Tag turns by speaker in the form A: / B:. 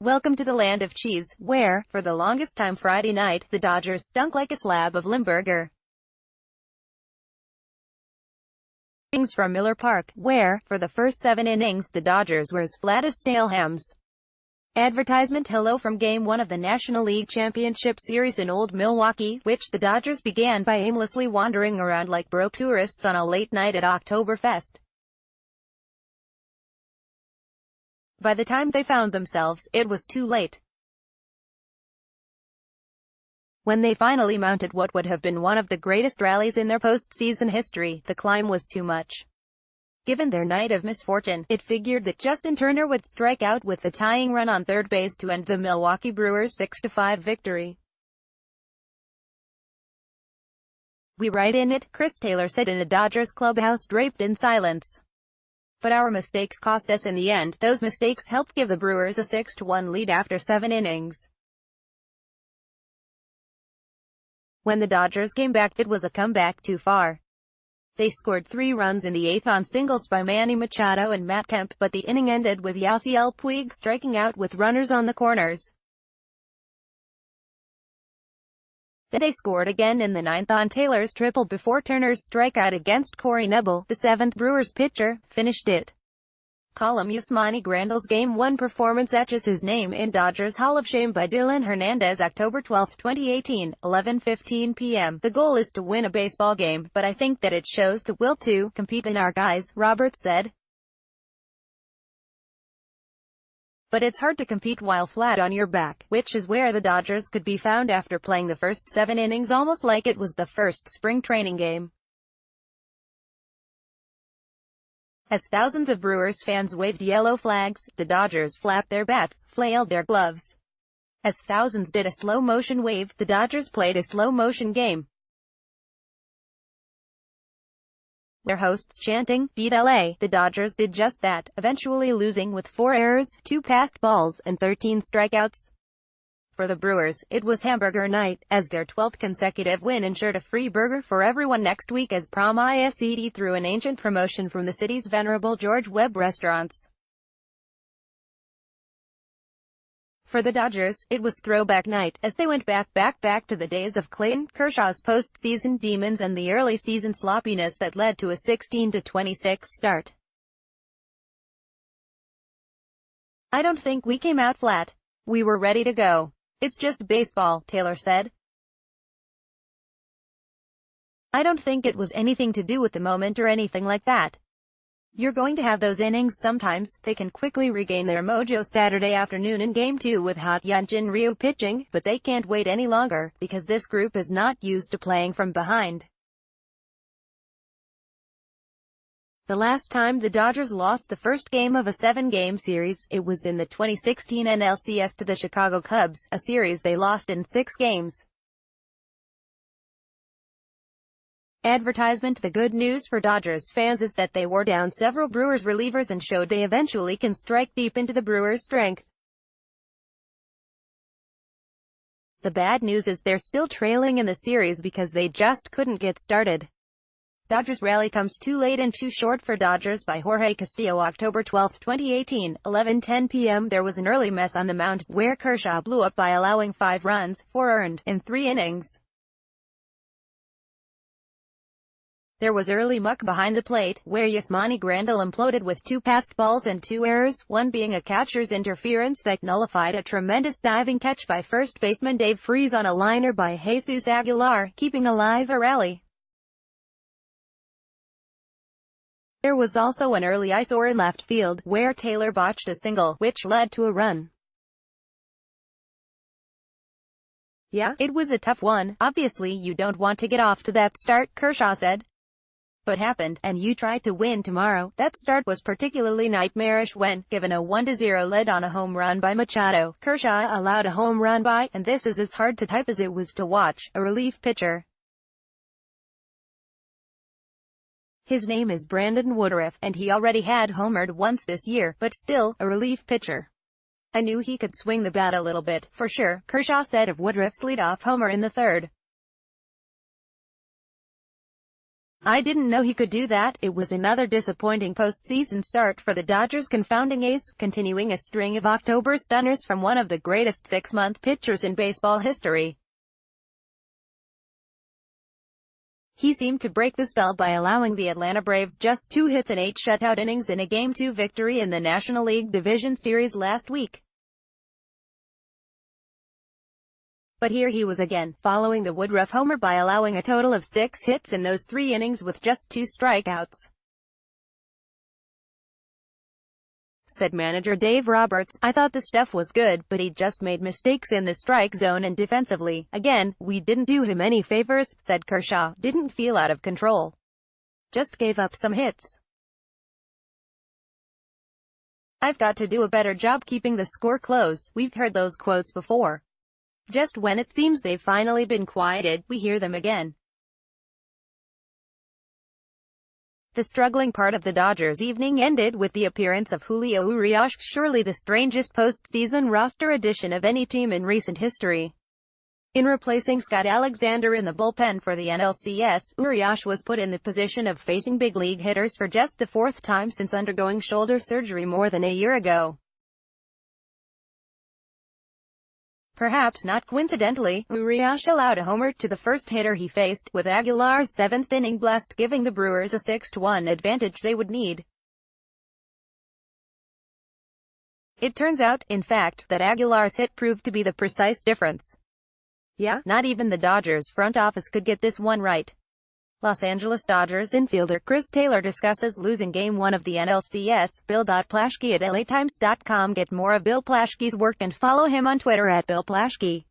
A: Welcome to the land of cheese, where, for the longest time Friday night, the Dodgers stunk like a slab of Limburger. From Miller Park, where, for the first 7 innings, the Dodgers were as flat as stale hams. Advertisement. Hello from Game 1 of the National League Championship Series in Old Milwaukee, which the Dodgers began by aimlessly wandering around like broke tourists on a late night at Oktoberfest. By the time they found themselves, it was too late. When they finally mounted what would have been one of the greatest rallies in their postseason history, the climb was too much. Given their night of misfortune, it figured that Justin Turner would strike out with the tying run on third base to end the Milwaukee Brewers' 6-5 victory. "We right in it," Chris Taylor said in a Dodgers clubhouse draped in silence. "But our mistakes cost us in the end. Those mistakes helped give the Brewers a 6-1 lead after 7 innings. When the Dodgers came back, it was a comeback too far. They scored 3 runs in the 8th on singles by Manny Machado and Matt Kemp, but the inning ended with Yasiel Puig striking out with runners on the corners. Then they scored again in the 9th on Taylor's triple before Turner's strikeout against Corey Knebel, the 7th Brewers pitcher, finished it. Column Yasmani Grandal's Game 1 performance etches his name in Dodgers Hall of Shame by Dylan Hernandez. October 12, 2018, 11:15 p.m. "The goal is to win a baseball game, but I think that it shows the will to compete in our guys," Roberts said. "But it's hard to compete while flat on your back," which is where the Dodgers could be found after playing the first 7 innings almost like it was the first spring training game. As thousands of Brewers fans waved yellow flags, the Dodgers flapped their bats, flailed their gloves. As thousands did a slow-motion wave, the Dodgers played a slow-motion game. Their hosts chanting, "Beat LA," the Dodgers did just that, eventually losing with 4 errors, 2 passed balls, and 13 strikeouts. For the Brewers, it was hamburger night, as their 12th consecutive win ensured a free burger for everyone next week as Prom ISED through an ancient promotion from the city's venerable George Webb restaurants. For the Dodgers, it was throwback night, as they went back to the days of Clayton Kershaw's postseason demons and the early season sloppiness that led to a 16-26 start. "I don't think we came out flat. We were ready to go. It's just baseball," Taylor said. "I don't think it was anything to do with the moment or anything like that. You're going to have those innings sometimes. They can quickly regain their mojo Saturday afternoon in Game 2 with hot Hyunjin Ryu pitching, but they can't wait any longer, because this group is not used to playing from behind." The last time the Dodgers lost the first game of a 7-game series, it was in the 2016 NLCS to the Chicago Cubs, a series they lost in 6 games. Advertisement. The good news for Dodgers fans is that they wore down several Brewers relievers and showed they eventually can strike deep into the Brewers' strength. The bad news is they're still trailing in the series because they just couldn't get started. Dodgers rally comes too late and too short for Dodgers by Jorge Castillo. October 12, 2018, 11:10 p.m. There was an early mess on the mound, where Kershaw blew up by allowing 5 runs, 4 earned, in 3 innings. There was early muck behind the plate, where Yasmani Grandal imploded with 2 passed balls and 2 errors, one being a catcher's interference that nullified a tremendous diving catch by first baseman Dave Freese on a liner by Jesus Aguilar, keeping alive a rally. There was also an early eyesore in left field, where Taylor botched a single, which led to a run. "Yeah, it was a tough one. Obviously you don't want to get off to that start," Kershaw said. "But happened, and you tried to win tomorrow." That start was particularly nightmarish when, given a 1-0 lead on a home run by Machado, Kershaw allowed a home run by, and this is as hard to type as it was to watch, a relief pitcher. His name is Brandon Woodruff, and he already had homered once this year, but still, a relief pitcher. "I knew he could swing the bat a little bit, for sure," Kershaw said of Woodruff's leadoff homer in the 3rd. I didn't know he could do that. It was another disappointing postseason start for the Dodgers' confounding ace, continuing a string of October stunners from one of the greatest six-month pitchers in baseball history. He seemed to break the spell by allowing the Atlanta Braves just 2 hits and 8 shutout innings in a Game 2 victory in the National League Division Series last week. But here he was again, following the Woodruff homer by allowing a total of 6 hits in those 3 innings with just 2 strikeouts. Said manager Dave Roberts, "I thought the stuff was good, but he just made mistakes in the strike zone and defensively. Again, we didn't do him any favors," said Kershaw. "Didn't feel out of control. Just gave up some hits. I've got to do a better job keeping the score close." We've heard those quotes before. Just when it seems they've finally been quieted, we hear them again. The struggling part of the Dodgers' evening ended with the appearance of Julio Urias, surely the strangest postseason roster addition of any team in recent history. In replacing Scott Alexander in the bullpen for the NLCS, Urias was put in the position of facing big league hitters for just the 4th time since undergoing shoulder surgery more than a year ago. Perhaps not coincidentally, Urias allowed a homer to the first hitter he faced, with Aguilar's 7th inning blast giving the Brewers a 6-1 advantage they would need. It turns out, in fact, that Aguilar's hit proved to be the precise difference. Yeah, not even the Dodgers front office could get this one right. Los Angeles Dodgers infielder Chris Taylor discusses losing Game 1 of the NLCS. Bill Plaschke at LATimes.com. Get more of Bill Plaschke's work and follow him on Twitter at Bill Plaschke.